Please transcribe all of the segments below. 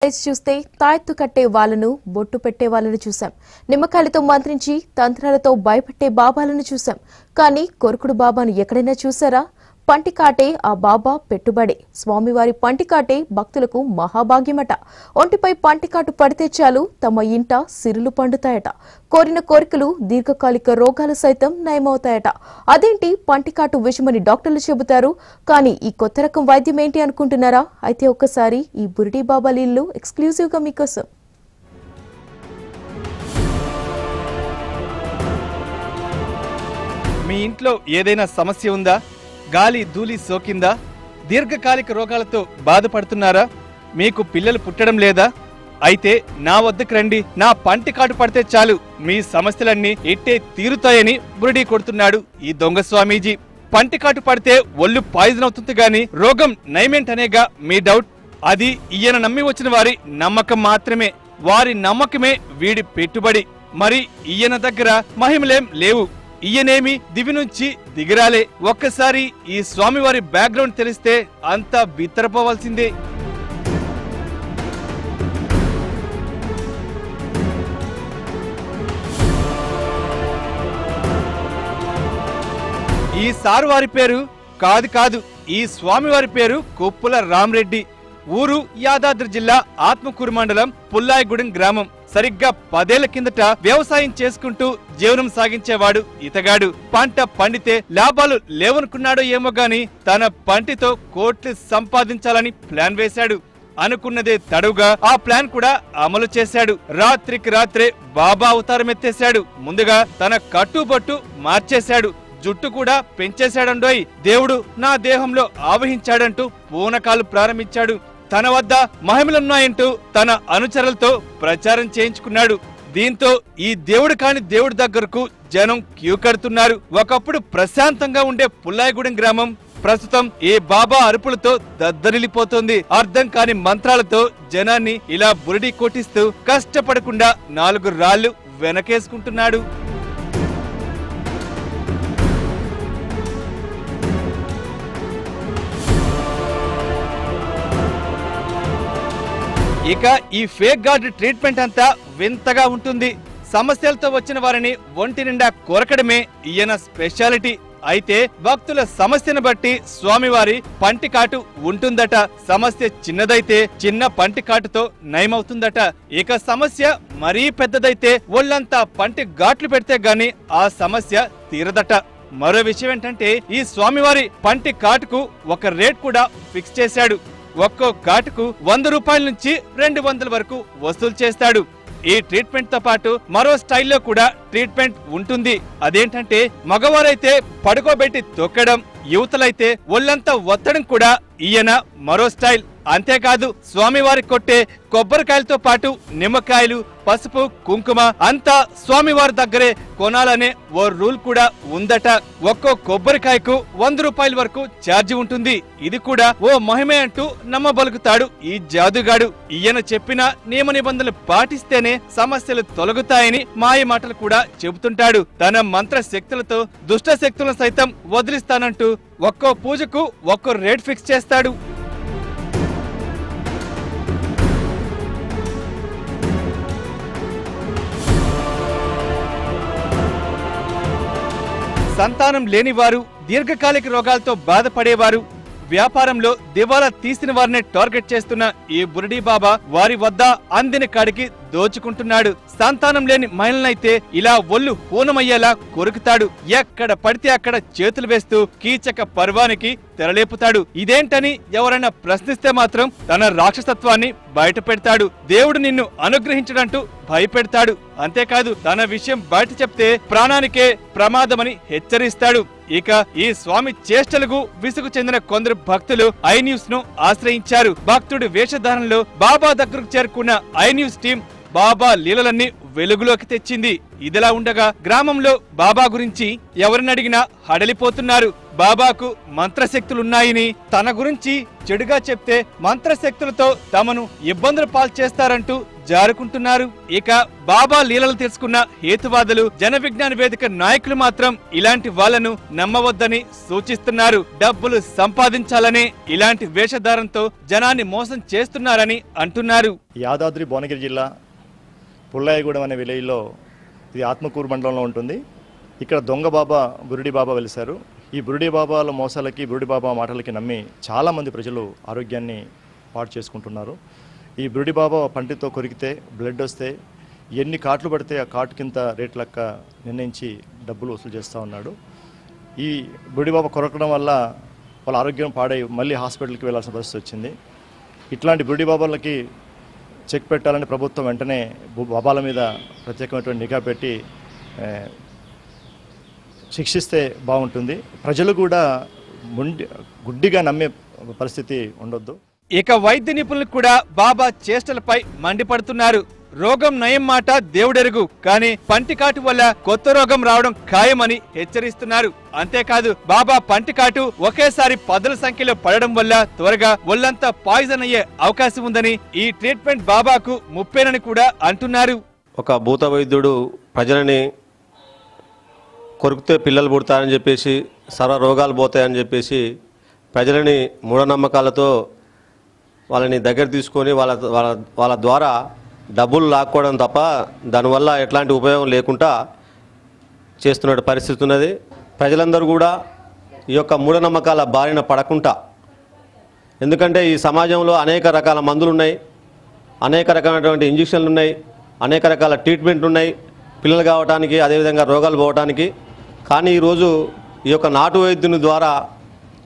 Wise చూస్తే తాయెత్తు కట్టే వాళ్ళను, బొట్టు పెట్టే వాళ్ళను చూశాం. నిమ్మకాయలతో మంత్రించి తంత్రాలతో భయపెట్టే బాబాలను చూశాం. కానీ కొరుకుడు బాబాను ఎక్కడైనా చూసారా? పంటికాటే ఆ బాబా పెట్టుబడి. స్వామివారి పంటికాటే భక్తులకు మహాభాగ్యమట. ఒంటిపై పంటికాటు పడితే చాలు తమ ఇంట సిరులు పండుతాయట. కోరిన కోరికలు, దీర్ఘకాలిక రోగాలు సైతం నయమవుతాయట. అదేంటి పంటికాటు విషమని డాక్టర్లు చెబుతారు. కానీ ఈ కొత్త రకం వైద్యం ఏంటి అనుకుంటున్నారా? అయితే ఒక్కసారి ఈ బురిడి బాబా లీలలు ఎక్స్క్లూజివ్ గా మీకోసం. మీ ఇంట్లో ఏదైనా సమస్య ఉందా? గాలి ధూళి సోకిందా? దీర్ఘకాలిక రోగాలతో బాధపడుతున్నారా? మీకు పిల్లలు పుట్టడం లేదా? అయితే నా వద్దకు రండి. నా పంటి కాటు పడితే చాలు మీ సమస్యలన్నీ ఇట్టే తీరుతాయని బురిడి కొడుతున్నాడు ఈ దొంగ స్వామీజీ. పంటి కాటు పడితే ఒళ్ళు పాయిజన్ అవుతుంది గాని రోగం నయమేంటనేగా మీ డౌట్. అది ఈయన నమ్మి వచ్చిన వారి నమ్మకం మాత్రమే. వారి నమ్మకమే వీడి పెట్టుబడి. మరి ఈయన దగ్గర మహిమలేం లేవు. ఈయనేమి దివి నుంచి దిగిరాలే. ఒక్కసారి ఈ స్వామివారి బ్యాక్గ్రౌండ్ తెలిస్తే అంతా బిత్తరపోవాల్సిందే. ఈ సారు వారి పేరు కాదు, ఈ స్వామివారి పేరు కొప్పుల రామరెడ్డి. ఊరు యాదాద్రి జిల్లా ఆత్మకూరు మండలం పుల్లాయిగూడెం గ్రామం. సరిగ్గా 10 ఏళ్ల కిందట వ్యవసాయం చేసుకుంటూ జీవనం సాగించేవాడు ఇతగాడు. పంట పండితే లాభాలు లేవనుకున్నాడో ఏమో గాని తన పంటితో కోట్లు సంపాదించాలని ప్లాన్ వేశాడు. అనుకున్నదే తడుగా ఆ ప్లాన్ కూడా అమలు చేశాడు. రాత్రికి రాత్రే బాబా అవతారం ఎత్తేశాడు. ముందుగా తన కట్టుబొట్టు మార్చేశాడు. జుట్టు కూడా పెంచేశాడండోయ్. దేవుడు నా దేహంలో ఆవహించాడంటూ పూనకాలు ప్రారంభించాడు. తన వద్ద మహిమలున్నాయంటూ తన అనుచరులతో ప్రచారం చేయించుకున్నాడు. దీంతో ఈ దేవుడు కాని దేవుడి దగ్గరకు జనం క్యూ కడుతున్నారు. ఒకప్పుడు ప్రశాంతంగా ఉండే పుల్లాయిగూడెం గ్రామం ప్రస్తుతం ఈ బాబా అరుపులతో దద్దరిల్లిపోతోంది. అర్థం కాని మంత్రాలతో జనాన్ని ఇలా బురిడి కొట్టిస్తూ కష్టపడకుండా 4 రాళ్లు వెనకేసుకుంటున్నాడు. ఇక ఈ ఫేక్ గార్డ్ ట్రీట్మెంట్ అంతా వింతగా ఉంటుంది. సమస్యలతో వచ్చిన వారిని ఒంటి నిండా కొరకడమే ఈయన స్పెషాలిటీ. అయితే భక్తుల సమస్యను బట్టి స్వామివారి పంటి కాటు ఉంటుందట. సమస్య చిన్నదైతే చిన్న పంటి కాటుతో నయమవుతుందట. ఇక సమస్య మరీ పెద్దదైతే ఒళ్ళంతా పంటి ఘాట్లు పెడితే గాని ఆ సమస్య తీరదట. మరో విషయం ఏంటంటే ఈ స్వామివారి పంటి కాటుకు ఒక రేట్ కూడా ఫిక్స్ చేశాడు. ఒక్కో కాటుకు 100 రూపాయల నుంచి 200 వరకు వసూలు చేస్తాడు. ఈ ట్రీట్మెంట్ తో పాటు మరో స్టైల్లో కూడా ట్రీట్మెంట్ ఉంటుంది. అదేంటంటే మగవారైతే పడుకోబెట్టి తొక్కడం, యువతలైతే ఒళ్ళంతా ఒత్తడం కూడా ఈయన మరో స్టైల్. అంతేకాదు స్వామివారి కొట్టే కొబ్బరికాయలతో పాటు నిమ్మకాయలు, పసుపు, కుంకుమ అంతా స్వామివారి దగ్గరే కొనాలనే ఓ రూల్ కూడా ఉందట. ఒక్కో కొబ్బరికాయకు 100 రూపాయల వరకు ఛార్జీ ఉంటుంది. ఇది కూడా ఓ మహిమే అంటూ నమ్మబలుకుతాడు ఈ జాదుగాడు. ఈయన చెప్పిన నియమ నిబంధనలు పాటిస్తేనే సమస్యలు తొలగుతాయని మాయ మాటలు కూడా చెబుతుంటాడు. తన మంత్ర శక్తులతో దుష్ట శక్తులను సైతం వదిలిస్తానంటూ ఒక్కో పూజకు ఒక్కో రేట్ ఫిక్స్ చేస్తాడు. సంతానం లేనివారు, దీర్ఘకాలిక రోగాలతో బాధపడేవారు, వ్యాపారంలో దివాలా తీసిన వారిని టార్గెట్ చేస్తున్న ఈ బురిడి బాబా వారి వద్ద అందిన కాడికి దోచుకుంటున్నాడు. సంతానం లేని మహిళలైతే ఇలా ఒళ్ళు హూనమయ్యేలా కొరుకుతాడు. ఎక్కడ పడితే అక్కడ చేతులు వేస్తూ కీచక పర్వానికి తెరలేపుతాడు. ఇదేంటని ఎవరైనా ప్రశ్నిస్తే మాత్రం తన రాక్షసత్వాన్ని బయట పెడతాడు. దేవుడు నిన్ను అనుగ్రహించడంటూ భయపెడతాడు. అంతేకాదు తన విషయం బయట చెప్తే ప్రాణానికే ప్రమాదమని హెచ్చరిస్తాడు. ఇక ఈ స్వామి చేష్టలకు విసుగు చెందిన కొందరు భక్తులు ఐ న్యూస్ ను ఆశ్రయించారు. భక్తుడి వేషధారణలో బాబా దగ్గరకు చేరుకున్న ఐ న్యూస్ టీం బాబా లీలలన్నీ వెలుగులోకి తెచ్చింది. ఇదిలా ఉండగా గ్రామంలో బాబా గురించి ఎవరినడిగినా హడలిపోతున్నారు. బాబాకు మంత్రశక్తులున్నాయని, తన గురించి చెడుగా చెప్తే మంత్రశక్తులతో తమను ఇబ్బందులు పాల్చేస్తారంటూ జారుకుంటున్నారు. ఇక బాబా లీలలు తెలుసుకున్న హేతువాదులు, జన విజ్ఞాన వేదిక నాయకులు మాత్రం ఇలాంటి వాళ్లను నమ్మవద్దని సూచిస్తున్నారు. డబ్బులు సంపాదించాలనే ఇలాంటి వేషధారంతో జనాన్ని మోసం చేస్తున్నారని అంటున్నారు. యాదాద్రి భువనగిరి జిల్లా పుల్లాయగూడెం అనే విలేజ్లో, ఇది ఆత్మకూరు మండలంలో ఉంటుంది. ఇక్కడ దొంగ బాబా, బురుడి బాబా వెలిశారు. ఈ బురుడి బాబాల మోసాలకి, బురుడి బాబా మాటలకి నమ్మి చాలామంది ప్రజలు ఆరోగ్యాన్ని పాడు చేసుకుంటున్నారు. ఈ బురుడి బాబా పంటితో కొరికితే బ్లడ్ వస్తే ఎన్ని కాట్లు పడితే ఆ కాటు కింద రేట్ లెక్క నిర్ణయించి డబ్బులు వసూలు చేస్తూ ఉన్నాడు. ఈ బురుడి బాబా కొరకడం వల్ల వాళ్ళ ఆరోగ్యం పాడై మళ్ళీ హాస్పిటల్కి వెళ్ళాల్సిన పరిస్థితి వచ్చింది. ఇట్లాంటి బురుడి బాబాలకి చెక్ పెట్టాలని ప్రభుత్వం వెంటనే బాబాల మీద ప్రత్యేకమైనటువంటి నిఘా పెట్టి శిక్షిస్తే బాగుంటుంది. ప్రజలు కూడా గుడ్డిగా నమ్మే పరిస్థితి ఉండొద్దు. ఇక వైద్య నిపుణులు కూడా బాబా చేష్టలపై మండిపడుతున్నారు. రోగం నయం మాట దేవుడెరుగు, కానీ పంటికాటు వల్ల కొత్త రోగం రావడం ఖాయమని హెచ్చరిస్తున్నారు. అంతేకాదు, బాబా పంటికాటు ఒకేసారి పదుల సంఖ్యలో పడడం వల్ల త్వరగా ఒళ్లంతా పాయిజన్ అయ్యే అవకాశం ఉందని, ఈ ట్రీట్మెంట్ బాబాకు ముప్పేనని కూడా అంటున్నారు. ఒక భూత వైద్యుడు ప్రజలని కొరికితే పిల్లలు పుడతారని చెప్పేసి, సర్వ రోగాలు పోతాయని చెప్పేసి ప్రజలని మూఢనమ్మకాలతో వాళ్ళని దగ్గర తీసుకొని వాళ్ళ ద్వారా డబ్బులు లాక్కోవడం తప్ప దానివల్ల ఎట్లాంటి ఉపయోగం లేకుండా చేస్తున్న పరిస్థితి ఉన్నది. ప్రజలందరూ కూడా ఈ యొక్క మూఢనమ్మకాల బారిన పడకుండా, ఎందుకంటే ఈ సమాజంలో అనేక రకాల మందులు ఉన్నాయి, అనేక రకమైనటువంటి ఇంజక్షన్లు ఉన్నాయి, అనేక రకాల ట్రీట్మెంట్లు ఉన్నాయి పిల్లలు కావడానికి, అదేవిధంగా రోగాలు పోవడానికి. కానీ ఈరోజు ఈ యొక్క నాటు వైద్యుని ద్వారా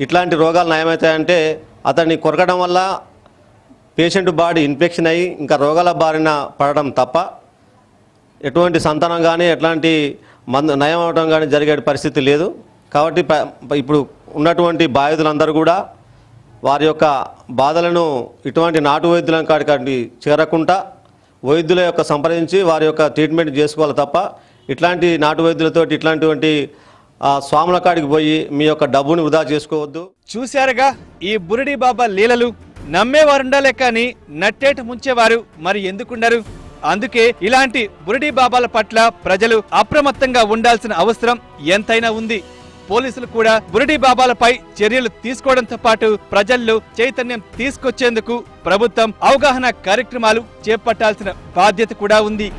ఇట్లాంటి రోగాలు నయమవుతాయంటే అతన్ని కొరకడం వల్ల పేషెంట్ బాడీ ఇన్ఫెక్షన్ అయ్యి ఇంకా రోగాల బారిన పడడం తప్ప ఎటువంటి సంతానం కానీ ఎట్లాంటి నయం అవడం కానీ జరిగే పరిస్థితి లేదు. కాబట్టి ఇప్పుడు ఉన్నటువంటి బాధితులందరూ కూడా వారి యొక్క బాధలను ఇటువంటి నాటు వైద్యుల కాడికి చేరకుండా వైద్యుల యొక్క సంప్రదించి వారి యొక్క ట్రీట్మెంట్ చేసుకోవాలి తప్ప ఇట్లాంటి నాటు వైద్యులతో ఇట్లాంటి స్వాముల కాడికి పోయి మీ యొక్క డబ్బుని వృధా చేసుకోవద్దు. చూశారుగా ఈ బురుడి బాబా లీలలు. నమ్మేవారుండాలే కానీ నట్టేట ముంచేవారు మరి ఎందుకుండరు? అందుకే ఇలాంటి బురుడి బాబాల పట్ల ప్రజలు అప్రమత్తంగా ఉండాల్సిన అవసరం ఎంతైనా ఉంది. పోలీసులు కూడా బురుడి బాబాలపై చర్యలు తీసుకోవడంతో పాటు ప్రజల్లో చైతన్యం తీసుకొచ్చేందుకు ప్రభుత్వం అవగాహన కార్యక్రమాలు చేపట్టాల్సిన బాధ్యత కూడా ఉంది.